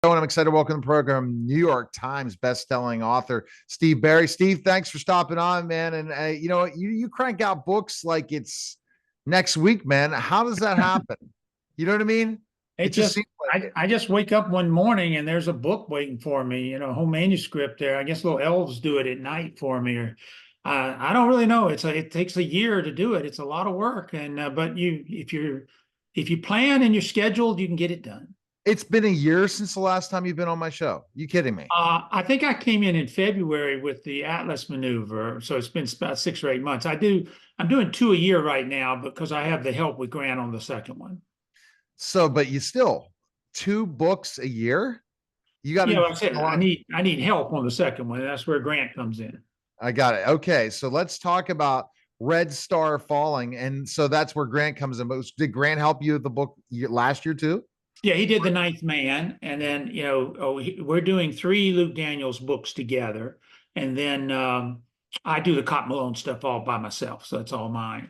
And I'm excited to welcome to the program New York Times best-selling author Steve Barry. Steve, thanks for stopping on, man. And you crank out books like it's next week, man. How does that happen? You know what I mean? It It just just seems like it. I just wake up one morning and there's a book waiting for me, a whole manuscript there. I guess little elves do it at night for me, or I don't really know. It takes a year to do it. It's a lot of work, and but if you plan and you're scheduled, you can get it done. It's been a year since the last time you've been on my show. You kidding me? I think I came in February with the Atlas maneuver, so it's been about 6 or 8 months. I'm doing two a year right now because I have the help with Grant on the second one. So, but you still 2 books a year? You got to Yeah, be like I said, a I lot. need I need help on the second one. That's where Grant comes in. I got it. Okay, so let's talk about Red Star Falling, and so that's where Grant comes in. But did Grant help you with the book last year too? Yeah, he did The Ninth Man, and then we're doing three Luke Daniels books together, and then I do the Cotton Malone stuff all by myself, so it's all mine.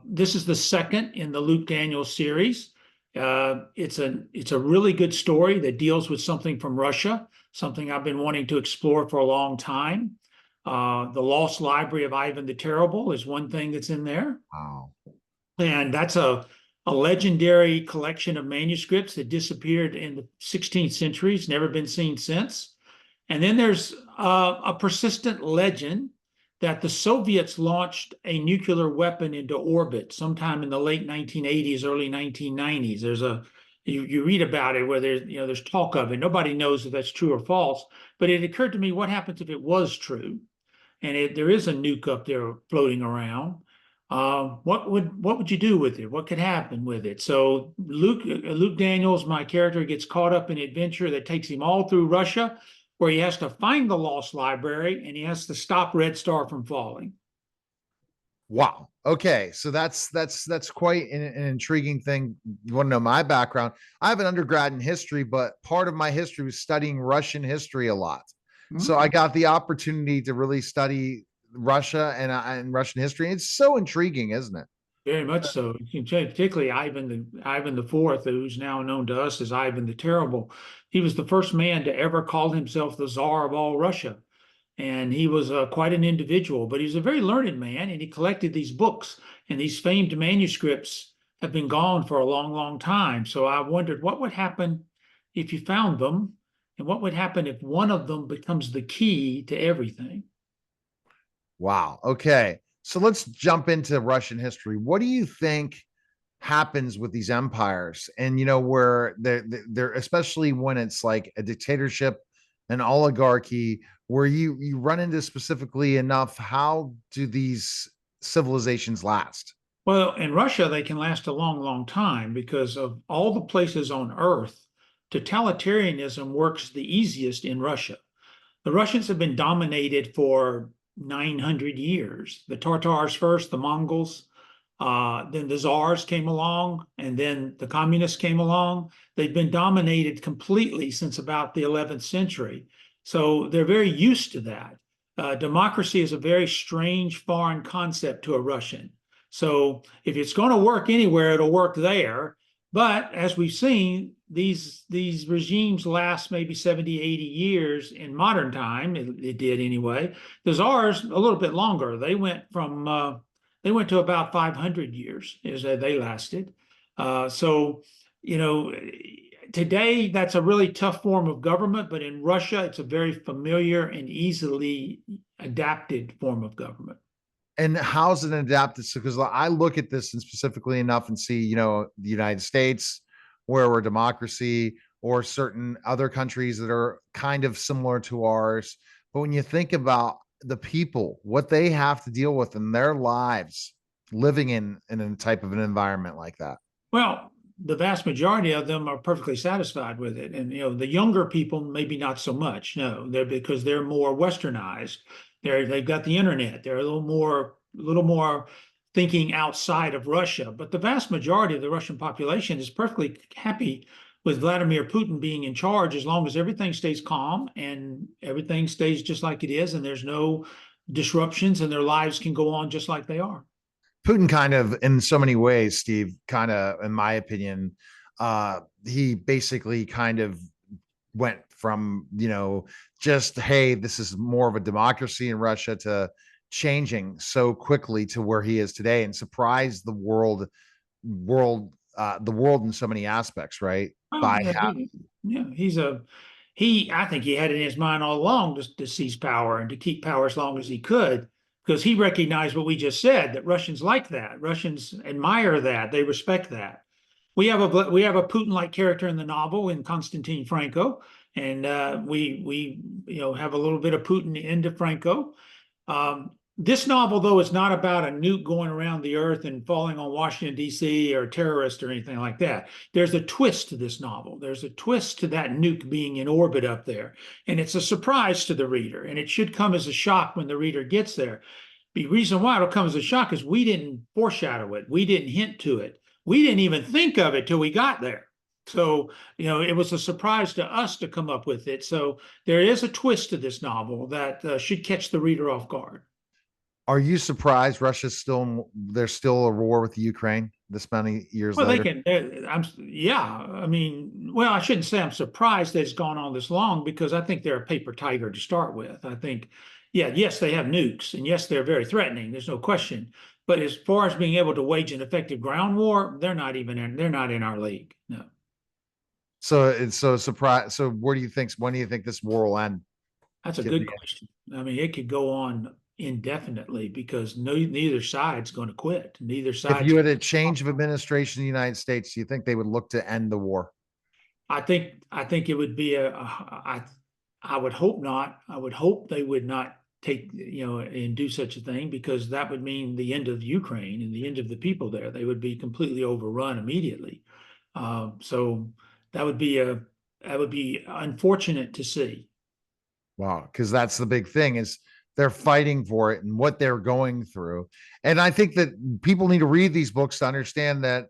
This is the second in the Luke Daniels series. It's a really good story that deals with something from Russia, something I've been wanting to explore for a long time. The Lost Library of Ivan the Terrible is one thing that's in there. Wow. And that's a legendary collection of manuscripts that disappeared in the 16th century. It's never been seen since. And then there's a persistent legend that the Soviets launched a nuclear weapon into orbit sometime in the late 1980s, early 1990s. You read about it where there's talk of it. Nobody knows if that's true or false. But it occurred to me, what happens if it was true? And there is a nuke up there floating around. What would you do with it? What could happen with it? So Luke Daniels, my character, gets caught up in an adventure that takes him all through Russia, where he has to find the lost library and he has to stop Red Star from falling. Wow. Okay, so that's quite an intriguing thing. You want to know my background? I have an undergrad in history, but part of my history was studying Russian history a lot. So I Hmm. got the opportunity to really study Russia and Russian history. It's so intriguing, isn't it? Very much so. Particularly Ivan the Fourth, who's now known to us as Ivan the Terrible. He was the first man to ever call himself the Tsar of all Russia. And he was quite an individual, but he was a very learned man, and he collected these books, and these famed manuscripts have been gone for a long, long time. So I wondered what would happen if you found them, and what would happen if one of them becomes the key to everything. Wow. Okay. So let's jump into Russian history. What do you think happens with these empires? And where they're especially when it's like a dictatorship, an oligarchy, where you run into specifically enough, how do these civilizations last? Well, in Russia, they can last a long, long time because of all the places on Earth, totalitarianism works the easiest in Russia. The Russians have been dominated for 900 years. The Tartars first, the Mongols, then the Czars came along, and then the communists came along. They've been dominated completely since about the 11th century. So they're very used to that. Democracy is a very strange foreign concept to a Russian. So if it's going to work anywhere, it'll work there. But as we've seen, these regimes last maybe 70, 80 years in modern time. It did anyway. The czars a little bit longer. They went to about 500 years as they lasted. So you know today that's a really tough form of government, but in Russia it's a very familiar and easily adapted form of government. And how's it adapted? So, because I look at this and specifically enough and see, the United States, where we're democracy, or certain other countries that are kind of similar to ours. But when you think about the people, what they have to deal with in their lives, living in a type of an environment like that. Well, the vast majority of them are perfectly satisfied with it. And the younger people, maybe not so much. No, they're because they're more westernized. They've got the internet. They're a little more thinking outside of Russia. But the vast majority of the Russian population is perfectly happy with Vladimir Putin being in charge as long as everything stays calm and everything stays just like it is, and there's no disruptions, and their lives can go on just like they are. Putin kind of, in so many ways, Steve, kind of, in my opinion, he basically kind of went from, just, hey, this is more of a democracy in Russia, to changing so quickly to where he is today, and surprised the world in so many aspects, right? Oh, By yeah, yeah, I think he had it in his mind all along to seize power and to keep power as long as he could, because he recognized what we just said, that Russians like that. Russians admire that. They respect that. We have a Putin-like character in the novel in Konstantin Franco, and we have a little bit of Putin into Franco. This novel, though, is not about a nuke going around the earth and falling on Washington, D.C., or terrorists or anything like that. There's a twist to this novel. There's a twist to that nuke being in orbit up there. And it's a surprise to the reader. And it should come as a shock when the reader gets there. The reason why it'll come as a shock is we didn't foreshadow it. We didn't hint to it. We didn't even think of it till we got there. So, it was a surprise to us to come up with it. So there is a twist to this novel that should catch the reader off guard. Are you surprised there's still a war with the Ukraine this many years Well, they later? can. Yeah. I mean, well, I shouldn't say I'm surprised that it's gone on this long, because I think they're a paper tiger to start with. I think, yeah, yes, they have nukes, and yes, they're very threatening. There's no question. But as far as being able to wage an effective ground war, they're not in our league. No. So it's so surprised. So when do you think this war will end? That's a good question. I mean, it could go on indefinitely, because neither side's going to quit. Neither If side's. you had a change of administration in the United States, do you think they would look to end the war? I think it would be I would hope not. I would hope they would not take, and do such a thing, because that would mean the end of Ukraine and the end of the people there. They would be completely overrun immediately. So that would be unfortunate to see. Wow, because that's the big thing, is they're fighting for it and what they're going through. And I think that people need to read these books to understand that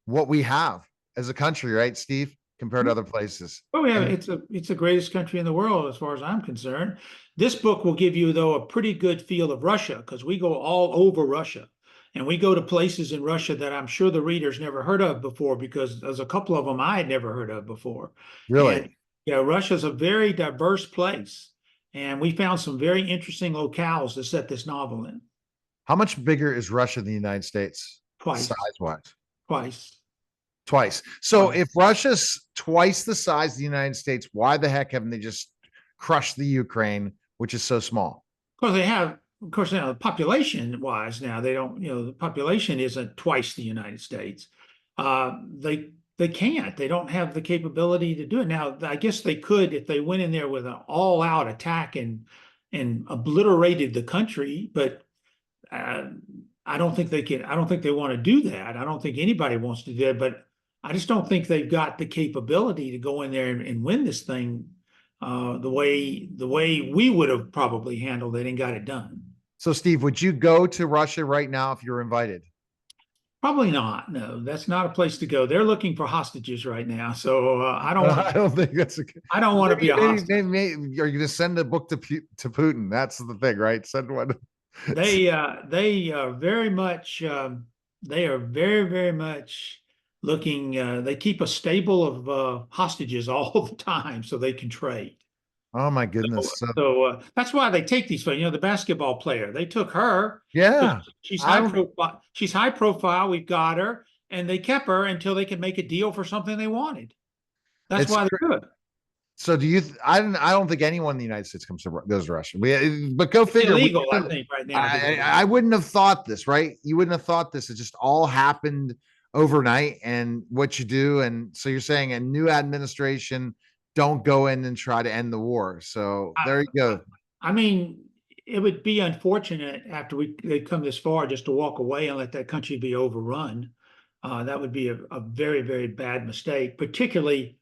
what we have as a country, right, Steve, compared to other places. Oh yeah, And it's the greatest country in the world as far as I'm concerned. This book will give you, though, a pretty good feel of Russia, because we go all over Russia, and we go to places in Russia that I'm sure the readers never heard of before, because there's a couple of them I had never heard of before. And really, yeah, Russia's a very diverse place, and we found some very interesting locales to set this novel in. how much bigger is Russia than the United States, size Twice, wise? twice, Twice. So twice. if Russia's twice the size of the United States, why the heck haven't they just crushed the Ukraine, which is so small? Because they have, of course, now population wise, now they don't, the population isn't twice the United States. They can't. They don't have the capability to do it. Now, I guess they could if they went in there with an all out attack and obliterated the country, but uh, I don't think they can. I don't think they want to do that. I don't think anybody wants to do that. But I just don't think they've got the capability to go in there and win this thing the way we would have probably handled it and got it done. So, Steve, would you go to Russia right now if you're invited? Probably not. No, that's not a place to go. They're looking for hostages right now, so I don't think that's a. I don't want to be a hostage. Maybe are you going to send a book to Putin? That's the thing, right? Send one. They are very much they are very very much looking. They keep a stable of hostages all the time so they can trade. Oh my So, goodness! So, that's why they take these. The basketball player, they took her because yeah, she's high I. profile. She's high profile. We've got her, and they kept her until they could make a deal for something they wanted. That's It's why they do it. so. Do you? I don't think anyone in the United States goes to Russia. But go It's figure. illegal, I think, right now. I wouldn't have thought this, right? You wouldn't have thought this. It just all happened overnight, and what you do. And so you're saying a new administration, don't go in and try to end the war. So there you go. I mean, it would be unfortunate after they come this far just to walk away and let that country be overrun. That would be a very, very bad mistake, particularly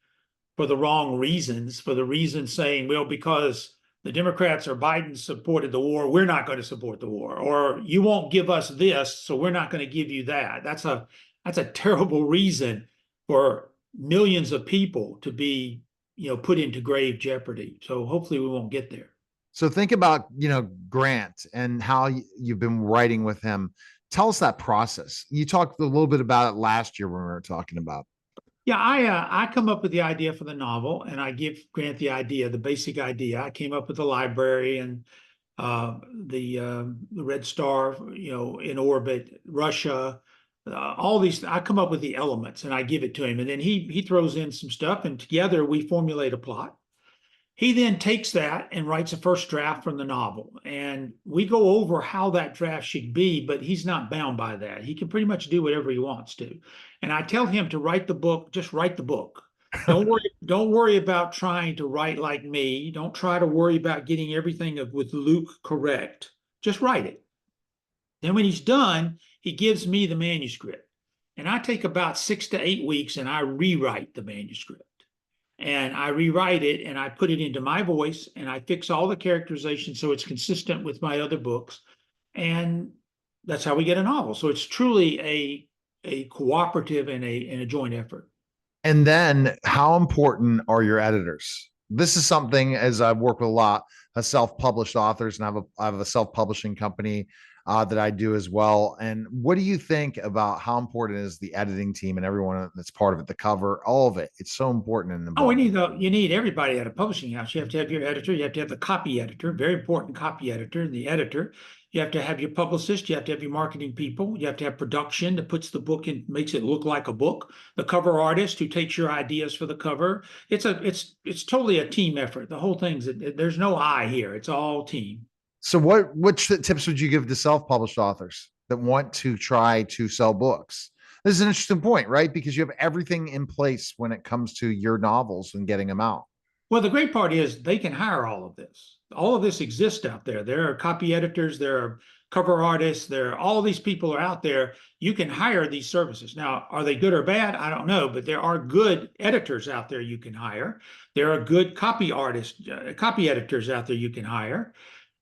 for the wrong reasons, for the reasons saying, well, because the Democrats or Biden supported the war, we're not going to support the war, or you won't give us this, so we're not going to give you that. That's a terrible reason for millions of people to be, put into grave jeopardy. So hopefully we won't get there. So think about, Grant and how you've been writing with him. Tell us that process. You talked a little bit about it last year when we were talking about. Yeah, I come up with the idea for the novel, and I give Grant the idea, the basic idea. I came up with the library and the Red Star, in orbit, Russia, all these. I come up with the elements, and I give it to him, and then he throws in some stuff, and together we formulate a plot. He then takes that and writes a first draft from the novel. And we go over how that draft should be, but he's not bound by that. He can pretty much do whatever he wants to. And I tell him to write the book, just write the book. Don't worry about trying to write like me. Don't try to worry about getting everything with Luke correct. Just write it. Then when he's done, he gives me the manuscript. And I take about 6 to 8 weeks and I rewrite the manuscript, and I rewrite it and I put it into my voice and I fix all the characterization so it's consistent with my other books. And that's how we get a novel. So it's truly a cooperative and a joint effort. And then how important are your editors? This is something, as I've worked with a lot of self-published authors, and I have a self-publishing company that I do as well. And what do you think about how important is the editing team and everyone that's part of it, the cover, all of it? It's so important in the Oh, book. you need everybody at a publishing house. You have to have your editor, you have to have the copy editor, very important copy editor, the editor. You have to have your publicist, you have to have your marketing people, you have to have production that puts the book in, makes it look like a book, the cover artist who takes your ideas for the cover. It's totally a team effort. The whole thing's there's no I here. It's all team. So which tips would you give to self-published authors that want to try to sell books? This is an interesting point, right? Because you have everything in place when it comes to your novels and getting them out. Well, the great part is they can hire all of this. All of this exists out there. There are copy editors, there are cover artists, there are all these people are out there. You can hire these services. Now, are they good or bad? I don't know, but there are good editors out there you can hire. There are good copy artists, copy editors out there you can hire.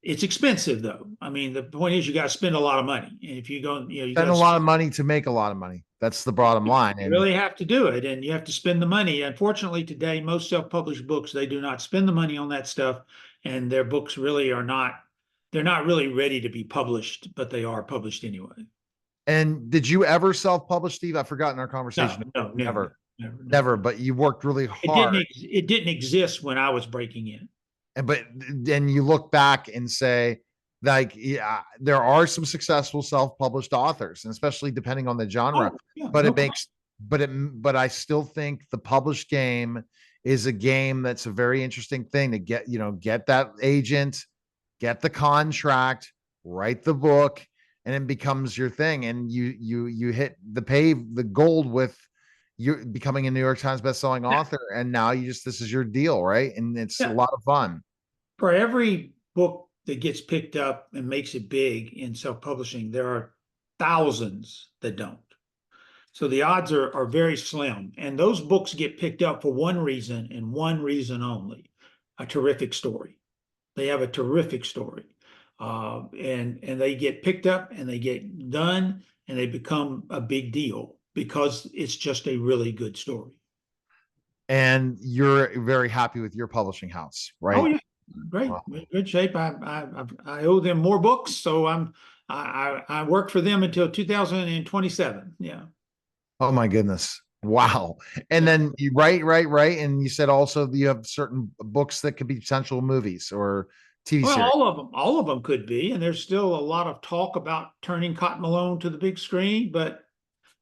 It's expensive though. I mean, the point is you got to spend a lot of money. And if you go, you Spend got a to lot of money to make a lot of money. That's the bottom line. you And really have to do it, and you have to spend the money. Unfortunately, today, most self-published books, they do not spend the money on that stuff, and their books really are not, they're not really ready to be published, but they are published anyway. did you ever self-publish, Steve? I've forgotten our conversation. No, Never, never, no. never. But you worked really hard. It didn't exist when I was breaking in. And but then you look back and say, like, yeah, there are some successful self-published authors, and especially depending on the genre. Oh, yeah, But no it makes, but I still think the published game is a game that's a very interesting thing to get, get that agent, get the contract, write the book, and it becomes your thing. And you hit the gold with you becoming a New York Times bestselling author. And now this is your deal, right? And it's a yeah. lot of fun. For every book that gets picked up and makes it big in self-publishing, there are thousands that don't. So the odds are very slim. And those books get picked up for one reason and one reason only, a terrific story. They have a terrific story. And they get picked up and they get done and they become a big deal because it's just a really good story. And you're very happy with your publishing house, right? Oh yeah, great, Wow. good shape. I owe them more books, so I work for them until 2027. Yeah. Oh my goodness. Wow. And then you write, and you said also you have certain books that could be potential movies or TV Well, series. all of them could be, and there's still a lot of talk about turning Cotton Malone to the big screen. But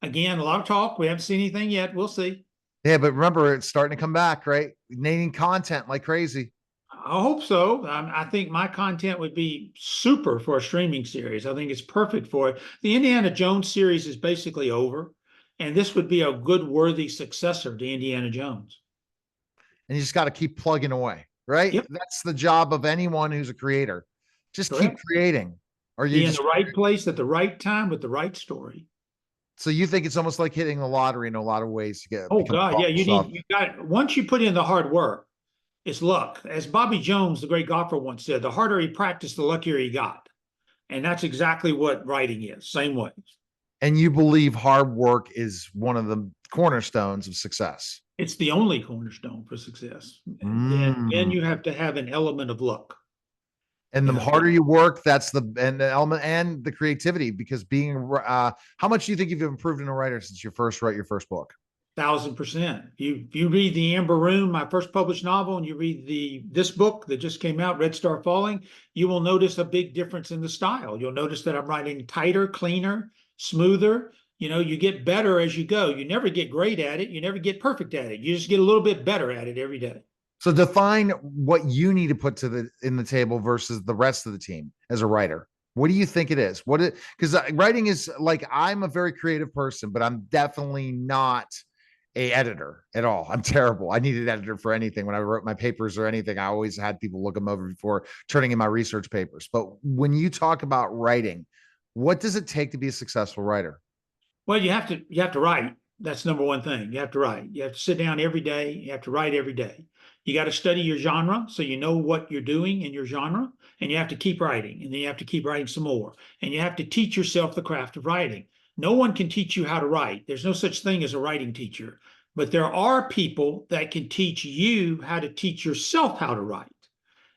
again, a lot of talk. We haven't seen anything yet. We'll see. Yeah, but remember, it's starting to come back, right? Needing content like crazy. I hope so. I think my content would be super for a streaming series. I think it's perfect for it. The Indiana Jones series is basically over, and this would be a good, worthy successor to Indiana Jones. And you just got to keep plugging away, right? Yep, That's the job of anyone who's a creator. Just keep correct. creating. Or you Be in just the right place at the right time with the right story. so you think it's almost like hitting the lottery in a lot of ways to Oh become God, yeah, stuff. you got once you put in the hard work, it's luck. As Bobby Jones, the great golfer, once said, the harder he practiced, the luckier he got. And that's exactly what writing is. Same way. And you believe hard work is one of the cornerstones of success. It's the only cornerstone for success. Then Mm. you have to have an element of luck. And You the know, harder you work, that's the element and the creativity. Because how much do you think you've improved in a writer since you first wrote your first book? 1,000%. If you read The Amber Room, my first published novel, and you read this book that just came out, Red Star Falling, you will notice a big difference in the style. You'll notice that I'm writing tighter, cleaner, smoother. You get better as you go. You never get great at it. You never get perfect at it. You just get a little bit better at it every day. So define what you need to put to in the table versus the rest of the team as a writer. What do you think it is? Because writing is like, I'm a very creative person, but I'm definitely not a editor at all. I'm terrible. I need an editor for anything. When I wrote my papers or anything, I always had people look them over before turning in my research papers. But when you talk about writing, what does it take to be a successful writer? Well, you have to write. That's number one thing. You have to write. You have to sit down every day. You have to write every day. You got to study your genre so you know what you're doing in your genre, and you have to keep writing, and then you have to keep writing some more, and you have to teach yourself the craft of writing. No one can teach you how to write. There's no such thing as a writing teacher, but there are people that can teach you how to teach yourself how to write.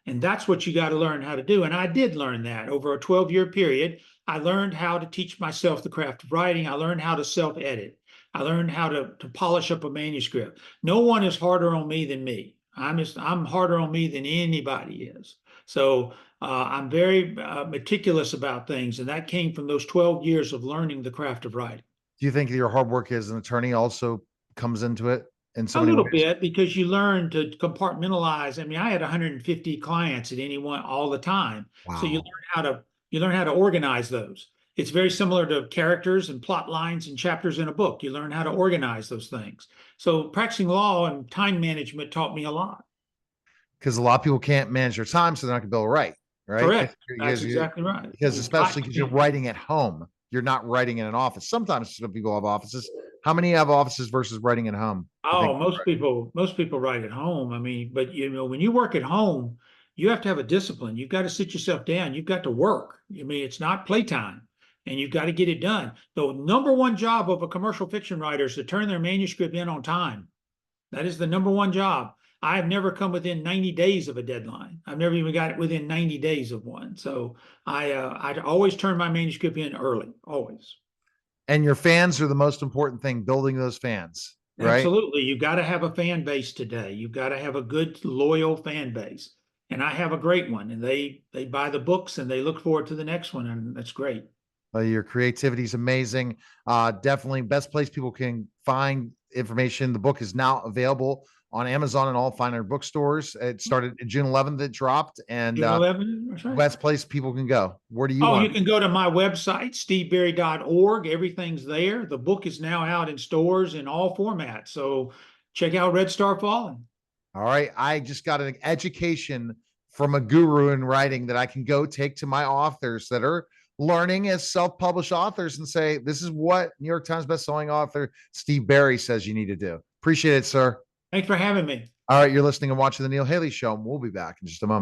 And that's what you got to learn how to do. And I did learn that over a 12-year period. I learned how to teach myself the craft of writing. I learned how to self-edit. I learned how to polish up a manuscript. No one is harder on me than me. I'm harder on me than anybody is. So I'm very meticulous about things, and that came from those 12 years of learning the craft of writing. Do you think your hard work as an attorney also comes into it in so A many little ways? bit, because you learn to compartmentalize. I mean, I had 150 clients at any one all the time, so Wow. you learn how to organize those. It's very similar to characters and plot lines and chapters in a book. You learn how to organize those things. So practicing law and time management taught me a lot. Because a lot of people can't manage their time, so they're not going to be able to write, right? Correct. That's exactly right. Because especially because you're writing at home, you're not writing in an office. Sometimes some people have offices. How many have offices versus writing at home? Oh, most people write at home. I mean, but when you work at home, you have to have a discipline. You've got to sit yourself down. You've got to work. I mean, it's not playtime, and you've got to get it done. The number one job of a commercial fiction writer is to turn their manuscript in on time. That is the number one job. I have never come within 90 days of a deadline. I've never even got it within 90 days of one. So I always turn my manuscript in early, always. And your fans are the most important thing, building those fans, right? Absolutely. You've got to have a fan base today. You've got to have a good, loyal fan base. And I have a great one, and they buy the books and they look forward to the next one, and that's great. Your creativity is amazing. Definitely best place people can find information. The book is now available on Amazon and all fine art bookstores. It started June 11th. It dropped, and June 11th, that's right. best place people can go. Where do you Oh, want? you can go to my website, steveberry.org. Everything's there. The book is now out in stores in all formats. So check out Red Star Falling. All right. I just got an education from a guru in writing that I can go take to my authors that are learning as self-published authors and say, this is what New York Times bestselling author Steve Berry says you need to do. Appreciate it, sir. Thanks for having me. All right. You're listening and watching The Neil Haley Show, and we'll be back in just a moment.